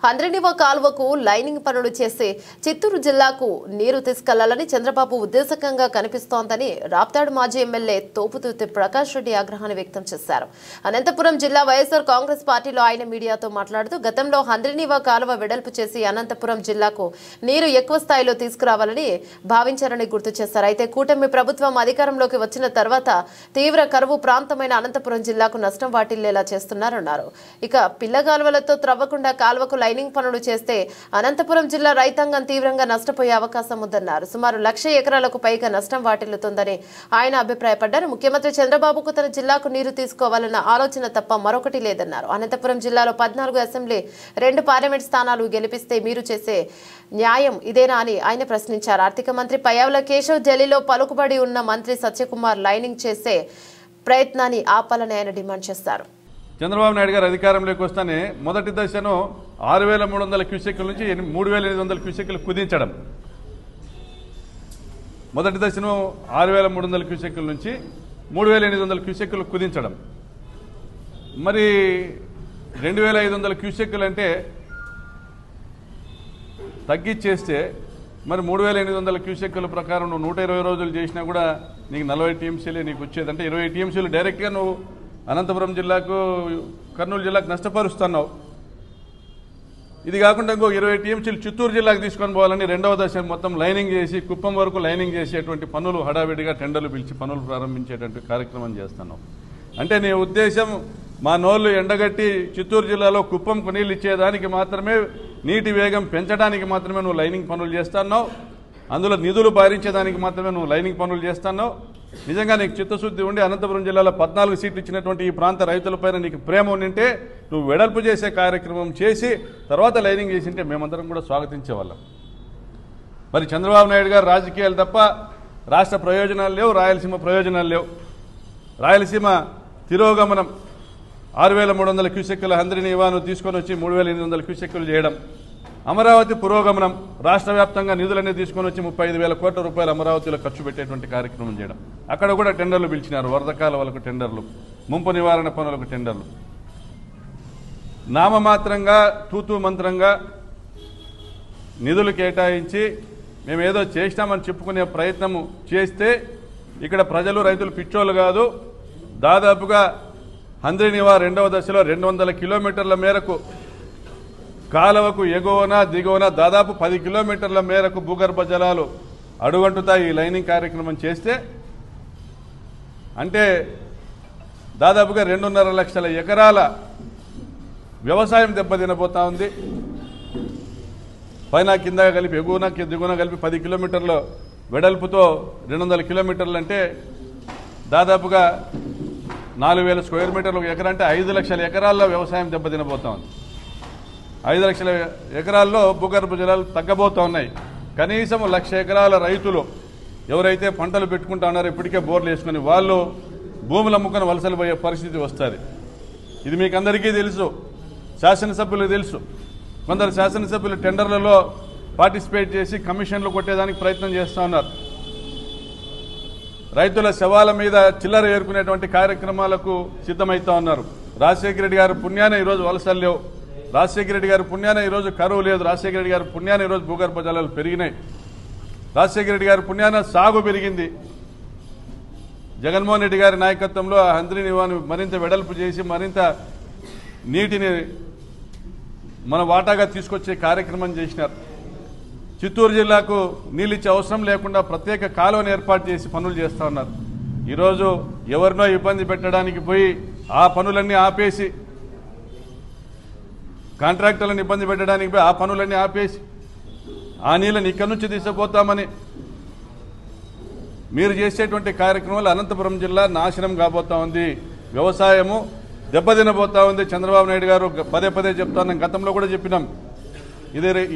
హంద్రినివా కాలువకు లైనింగ్ పనులు చేసి చిత్తూరు జిల్లాకు నీరు తీసుకెళ్లాలని చంద్రబాబు ఉద్దేశకంగా కనిపిస్తోందని రాప్తాడు మాజీ ఎమ్మెల్యే తోపుతుర్తి ప్రకాష్ రెడ్డి ఆగ్రహాన్ని వ్యక్తం చేశారు. అనంతపురం జిల్లా వైఎస్ఆర్ కాంగ్రెస్ పార్టీలో ఆయన మీడియాతో మాట్లాడుతూ గతంలో హంద్రినివా కాలువ వెడల్పు చేసి అనంతపురం జిల్లాకు నీరు ఎక్కువ స్థాయిలో తీసుకురావాలని భావించారని గుర్తు చేశారు. అయితే కూటమి ప్రభుత్వం అధికారంలోకి వచ్చిన తర్వాత తీవ్ర కరువు ప్రాంతమైన అనంతపురం జిల్లాకు నష్టం వాటిల్లేలా చేస్తున్నారన్నారు. ఇక పిల్లగాలువలతో త్రవ్వకుండా కాలువకు లైనింగ్ పనులు చేస్తే అనంతపురం జిల్లా రైతాంగం తీవ్రంగా నష్టపోయే అవకాశం ఉందన్నారు. సుమారు 1,00,000 ఎకరాలకు పైగా నష్టం వాటిల్లుతుందని ఆయన అభిప్రాయపడ్డారు. ముఖ్యమంత్రి చంద్రబాబుకు తన జిల్లాకు నీరు తీసుకోవాలన్న ఆలోచన తప్ప మరొకటి లేదన్నారు. అనంతపురం జిల్లాలో 14 అసెంబ్లీ 2 పార్లమెంట్ స్థానాలు గెలిపిస్తే మీరు చేసే న్యాయం ఇదేనా అని ఆయన ప్రశ్నించారు. ఆర్థిక మంత్రి పయ్యావుల కేశవ్ ఢిల్లీలో పలుకుబడి ఉన్న మంత్రి సత్యకుమార్ లైనింగ్ చేసే ప్రయత్నాన్ని ఆపాలని ఆయన డిమాండ్ చేశారు. చంద్రబాబు నాయుడు గారు అధికారంలోకి వస్తానే మొదటి దశను 6,300 క్యూసెక్కుల నుంచి 3,800 క్యూసెక్కులు కుదించడం. మొదటి దశను 6,300 క్యూసెక్కుల నుంచి 3,800 క్యూసెక్కులు కుదించడం. మరి 2,500 క్యూసెక్కులు అంటే తగ్గించేస్తే మరి 3,800 క్యూసెక్కుల ప్రకారం నువ్వు 120 రోజులు చేసినా కూడా నీకు 40 టీఎంసీలే నీకు వచ్చేది. అంటే 20 టీఎంసీలు డైరెక్ట్గా నువ్వు అనంతపురం జిల్లాకు కర్నూలు జిల్లాకు నష్టపరుస్తున్నావు. ఇది కాకుండా ఇంకో 20 టీఎంసీలు చిత్తూరు జిల్లాకు తీసుకొని పోవాలని రెండవ దశ మొత్తం లైనింగ్ చేసి కుప్పం వరకు లైనింగ్ చేసేటువంటి పనులు హడావిడిగా టెండర్లు పిలిచి పనులు ప్రారంభించేటువంటి కార్యక్రమం చేస్తున్నావు. అంటే నీ ఉద్దేశం మా నోళ్లు ఎండగట్టి చిత్తూరు జిల్లాలో కుప్పంకు నీళ్ళు ఇచ్చేదానికి మాత్రమే, నీటి వేగం పెంచడానికి మాత్రమే నువ్వు లైనింగ్ పనులు చేస్తున్నావు. అందులో నిధులు భారించేదానికి మాత్రమే నువ్వు లైనింగ్ పనులు చేస్తున్నావు. నిజంగా నీకు చిత్తశుద్ధి ఉండి అనంతపురం జిల్లాలో 14 సీట్లు ఇచ్చినటువంటి ఈ ప్రాంత రైతులపైన నీకు ప్రేమ ఉండింటే నువ్వు వెడల్పు చేసే కార్యక్రమం చేసి తర్వాత లైనింగ్ చేసింటే మేమందరం కూడా స్వాగతించేవాళ్ళం. మరి చంద్రబాబు నాయుడు గారు రాజకీయాలు తప్ప రాష్ట్ర ప్రయోజనాలు లేవు, రాయలసీమ ప్రయోజనాలు లేవు. రాయలసీమ తిరోగమనం 6,300 క్యూసెక్కుల హంద్రినివాను తీసుకొని వచ్చి 3,800 క్యూసెక్కులు చేయడం. అమరావతి పురోగమనం రాష్ట్ర వ్యాప్తంగా నిధులన్నీ తీసుకొని వచ్చి 35,000 కోట్ల రూపాయలు అమరావతిలో ఖర్చు పెట్టేటువంటి కార్యక్రమం చేయడం. అక్కడ కూడా టెండర్లు పిలిచినారు. వరద కాలువలకు టెండర్లు, ముంపు నివారణ పనులకు టెండర్లు. నామమాత్రంగా తూతూ మంత్రంగా నిధులు కేటాయించి మేమేదో చేసినామని చెప్పుకునే ప్రయత్నము చేస్తే ఇక్కడ ప్రజలు రైతులు పిచ్చోళ్ళు కాదు. దాదాపుగా హంద్రినివా రెండవ దశలో 200 కిలోమీటర్ల మేరకు కాలువకు ఎగువన దిగువన దాదాపు 10 కిలోమీటర్ల మేరకు భూగర్భ జలాలు అడుగంటుతాయి ఈ లైనింగ్ కార్యక్రమం చేస్తే. అంటే దాదాపుగా 2.5 లక్షల ఎకరాల వ్యవసాయం దెబ్బతినబోతా ఉంది. పైన కింద కలిపి ఎగువన దిగువన కలిపి 10 కిలోమీటర్ల వెడల్పుతో 200 కిలోమీటర్లు అంటే దాదాపుగా 4,000 స్క్వేర్ మీటర్లు ఎకరా అంటే 5 లక్షల ఎకరాల్లో వ్యవసాయం దెబ్బతినబోతా ఉంది. 5 లక్షల ఎకరాల్లో భూగర్భ జలాలు తగ్గబోతా ఉన్నాయి. కనీసం 1,00,000 ఎకరాల రైతులు ఎవరైతే పంటలు పెట్టుకుంటా ఉన్నారో ఇప్పటికే బోర్లు వేసుకుని వాళ్ళు భూములు అమ్ముకొని వలసలు పోయే పరిస్థితి వస్తుంది. ఇది మీకు అందరికీ తెలుసు, శాసనసభ్యులకు తెలుసు. కొందరు శాసనసభ్యులు టెండర్లలో పార్టిసిపేట్ చేసి కమిషన్లు కొట్టేదానికి ప్రయత్నం చేస్తూ ఉన్నారు. రైతుల శవాల మీద చిల్లర ఏరుకునేటువంటి కార్యక్రమాలకు సిద్ధమవుతా ఉన్నారు. రాజశేఖర రెడ్డి గారి పుణ్యాన ఈరోజు వలసలు లేవు. రాజశేఖర రెడ్డి గారి పుణ్యాన ఈరోజు కరువు లేదు. రాజశేఖర రెడ్డి గారి పుణ్యాన ఈరోజు భూగర్భ జలాలు పెరిగినాయి. రాజశేఖర రెడ్డి గారి పుణ్యాన సాగు పెరిగింది. జగన్మోహన్ రెడ్డి గారి నాయకత్వంలో హంద్రినివాను మరింత వెడల్పు చేసి మరింత నీటిని మన వాటాగా తీసుకొచ్చే కార్యక్రమం చేసినారు. చిత్తూరు జిల్లాకు నీళ్ళిచ్చే అవసరం లేకుండా ప్రత్యేక కాలువను ఏర్పాటు చేసి పనులు చేస్తూ ఉన్నారు. ఈరోజు ఎవరినో ఇబ్బంది పెట్టడానికి పోయి ఆ పనులన్నీ ఆపేసి, కాంట్రాక్టర్లను ఇబ్బంది పెట్టడానికి పోయి ఆ పనులన్నీ ఆపేసి ఆ నీళ్ళని ఇక్కడి నుంచి తీసుకుపోతామని మీరు చేసేటువంటి కార్యక్రమాలు అనంతపురం జిల్లా నాశనం కాబోతా ఉంది. వ్యవసాయము దెబ్బతినబోతా ఉంది. చంద్రబాబు నాయుడు గారు పదే పదే చెప్తాను, గతంలో కూడా చెప్పినాం.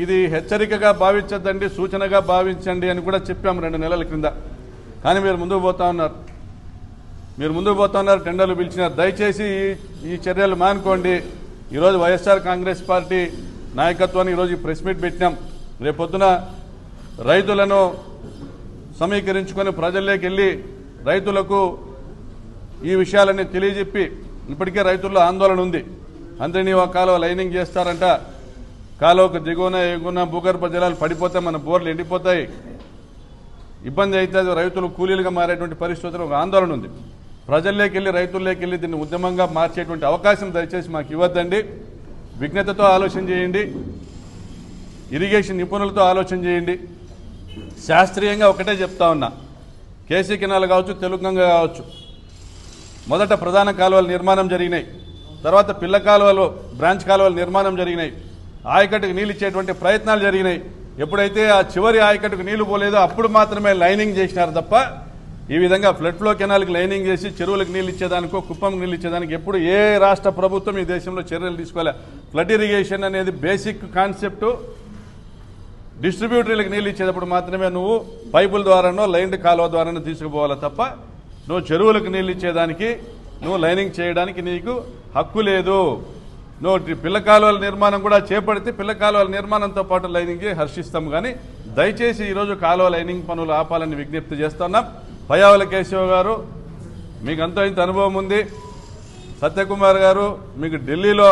ఇది హెచ్చరికగా భావించద్దండి, సూచనగా భావించండి అని కూడా చెప్పాం 2 నెలల క్రింద. కానీ మీరు ముందుకు పోతా ఉన్నారు, టెండర్లు పిలిచినారు. దయచేసి ఈ చర్యలు మానుకోండి. ఈరోజు వైఎస్ఆర్ కాంగ్రెస్ పార్టీ నాయకత్వాన్ని ఈరోజు ప్రెస్ మీట్ పెట్టినాం. రేపొద్దున రైతులను సమీకరించుకొని ప్రజల్లోకి వెళ్ళి రైతులకు ఈ విషయాలన్నీ తెలియజెప్పి, ఇప్పటికే రైతుల్లో ఆందోళన ఉంది. హంద్రినివా కాలువ లైనింగ్ చేస్తారంట, కాలువకు దిగువన ఎగువన భూగర్భ జలాలు పడిపోతే మన బోర్లు ఎండిపోతాయి, ఇబ్బంది అయితే రైతులు కూలీలుగా మారేటువంటి పరిస్థితులు ఒక ఆందోళన ఉంది. ప్రజల్లోకి వెళ్ళి రైతుల్లోకి వెళ్ళి దీన్ని ఉద్యమంగా మార్చేటువంటి అవకాశం దయచేసి మాకు ఇవ్వద్దండి. విజ్ఞతతో ఆలోచన చేయండి, ఇరిగేషన్ నిపుణులతో ఆలోచన చేయండి. శాస్త్రీయంగా ఒకటే చెప్తా ఉన్నా, కేసీ కెనాల్ కావచ్చు, తెలుగంగ కావచ్చు, మొదట ప్రధాన కాలువల నిర్మాణం జరిగినాయి, తర్వాత పిల్ల కాలువలు బ్రాంచ్ కాలువల నిర్మాణం జరిగినాయి, ఆయకట్టుకు నీళ్ళు ఇచ్చేటువంటి ప్రయత్నాలు జరిగినాయి. ఎప్పుడైతే ఆ చివరి ఆయకట్టుకు నీళ్లు పోలేదో అప్పుడు మాత్రమే లైనింగ్ చేసినారు తప్ప ఈ విధంగా ఫ్లడ్ ఫ్లో కెనాల్కి లైనింగ్ చేసి చెరువులకు నీళ్ళు ఇచ్చేదానికో కుప్పంకి నీళ్ళు ఇచ్చేదానికి ఎప్పుడు ఏ రాష్ట్ర ప్రభుత్వం ఈ దేశంలో చర్యలు తీసుకోలే. ఫ్లడ్ ఇరిగేషన్ అనేది బేసిక్ కాన్సెప్ట్. డిస్ట్రిబ్యూటరీలకు నీళ్ళు ఇచ్చేటప్పుడు మాత్రమే నువ్వు పైపుల ద్వారానో లైన్డ్ కాలువ ద్వారానో తీసుకుపోవాలి తప్ప నువ్వు చెరువులకు నీళ్ళు ఇచ్చేదానికి నువ్వు లైనింగ్ చేయడానికి నీకు హక్కు లేదు. నువ్వు పిల్ల కాలువల నిర్మాణం కూడా చేపడితే పిల్ల కాలువల నిర్మాణంతో పాటు లైనింగ్ హర్షిస్తాం. కానీ దయచేసి ఈరోజు కాలువ లైనింగ్ పనులు ఆపాలని విజ్ఞప్తి చేస్తున్నాం. పయ్యావుల కేశవ గారు, మీకు అంత ఇంత అనుభవం ఉంది. సత్యకుమార్ గారు, మీకు ఢిల్లీలో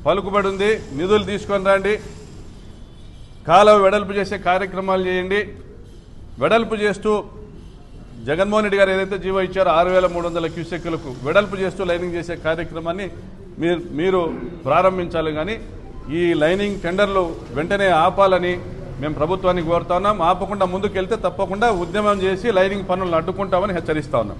పలుకుబడి ఉంది, నిధులు తీసుకొని రండి, కాలువ వెడల్పు చేసే కార్యక్రమాలు చేయండి. వెడల్పు చేస్తూ జగన్మోహన్ రెడ్డి గారు ఏదైతే జీవో ఇచ్చారో 6300 క్యూసెక్కులకు వెడల్పు చేస్తూ లైనింగ్ చేసే కార్యక్రమాన్ని మీరు ప్రారంభించాలి. కానీ ఈ లైనింగ్ టెండర్లు వెంటనే ఆపాలని మేము ప్రభుత్వాన్ని కోరుతా ఉన్నాం. ఆపకుండా ముందుకెళ్తే తప్పకుండా ఉద్యమం చేసి లైనింగ్ పనులను అడ్డుకుంటామని హెచ్చరిస్తా ఉన్నాం.